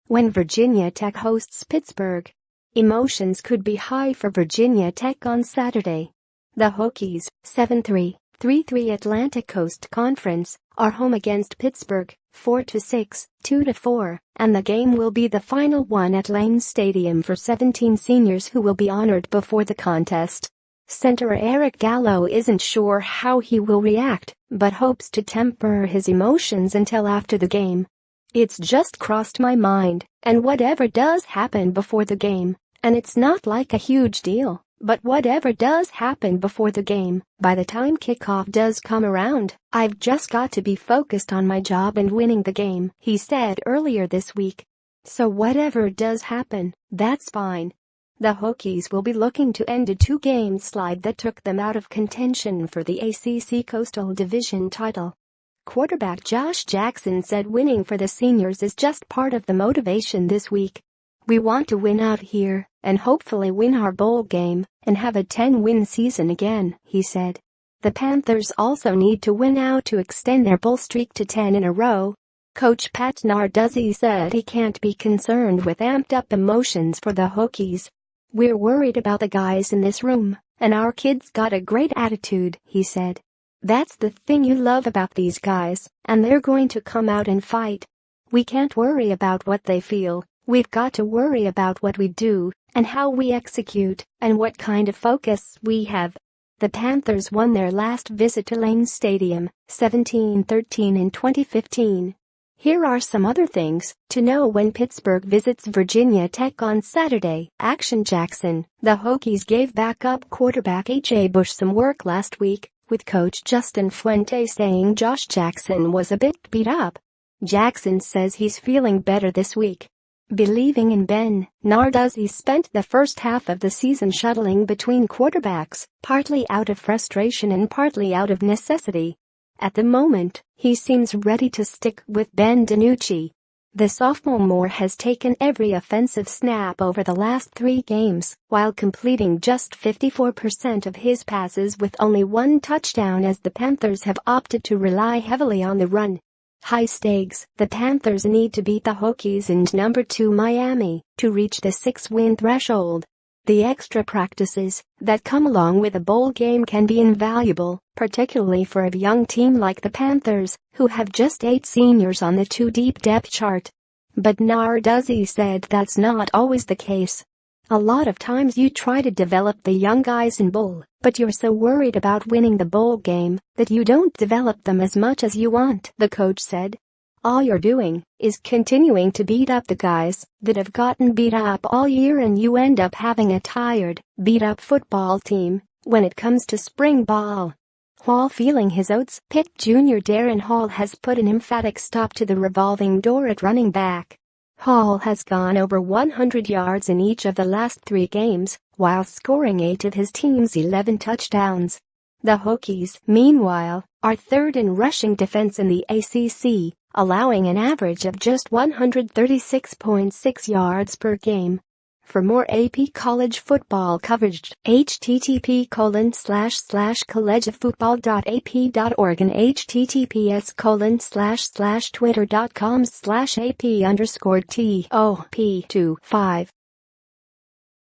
when Virginia Tech hosts Pittsburgh. Emotions could be high for Virginia Tech on Saturday. The Hokies, 7-3, 3-3 Atlantic Coast Conference, are home against Pittsburgh, 4-6, 2-4, and the game will be the final one at Lane Stadium for 17 seniors who will be honored before the contest. Center Eric Gallo isn't sure how he will react, but hopes to temper his emotions until after the game. "It's just crossed my mind, and whatever does happen before the game, and it's not like a huge deal, but whatever does happen before the game, by the time kickoff does come around, I've just got to be focused on my job and winning the game," he said earlier this week. "So whatever does happen, that's fine." The Hokies will be looking to end a two-game slide that took them out of contention for the ACC Coastal Division title. Quarterback Josh Jackson said winning for the seniors is just part of the motivation this week. "We want to win out here and hopefully win our bowl game and have a 10-win season again," he said. The Panthers also need to win out to extend their bowl streak to 10 in a row. Coach Pat Narduzzi said he can't be concerned with amped-up emotions for the Hokies. "We're worried about the guys in this room, and our kids got a great attitude," he said. "That's the thing you love about these guys, and they're going to come out and fight. We can't worry about what they feel, we've got to worry about what we do, and how we execute, and what kind of focus we have." The Panthers won their last visit to Lane Stadium, 17-13 in 2015. Here are some other things to know when Pittsburgh visits Virginia Tech on Saturday. Action Jackson. The Hokies gave backup quarterback A.J. Bush some work last week, with coach Justin Fuente saying Josh Jackson was a bit beat up. Jackson says he's feeling better this week. Believing in Ben, Narduzzi spent the first half of the season shuttling between quarterbacks, partly out of frustration and partly out of necessity. At the moment, he seems ready to stick with Ben DiNucci. The sophomore has taken every offensive snap over the last 3 games, while completing just 54% of his passes with only 1 touchdown as the Panthers have opted to rely heavily on the run. High stakes. The Panthers need to beat the Hokies and number 2 Miami to reach the 6-win threshold. The extra practices that come along with a bowl game can be invaluable, particularly for a young team like the Panthers, who have just 8 seniors on the 2-deep depth chart. But Narduzzi said that's not always the case. "A lot of times you try to develop the young guys in bowl, but you're so worried about winning the bowl game that you don't develop them as much as you want," the coach said. "All you're doing is continuing to beat up the guys that have gotten beat up all year, and you end up having a tired, beat-up football team when it comes to spring ball." Hall feeling his oats. Pitt junior Darren Hall has put an emphatic stop to the revolving door at running back. Hall has gone over 100 yards in each of the last 3 games, while scoring 8 of his team's 11 touchdowns. The Hokies, meanwhile, are 3rd in rushing defense in the ACC, allowing an average of just 136.6 yards per game. For more AP college football coverage, http://collegeoffootball.ap.org and https://twitter.com/AP_TOP25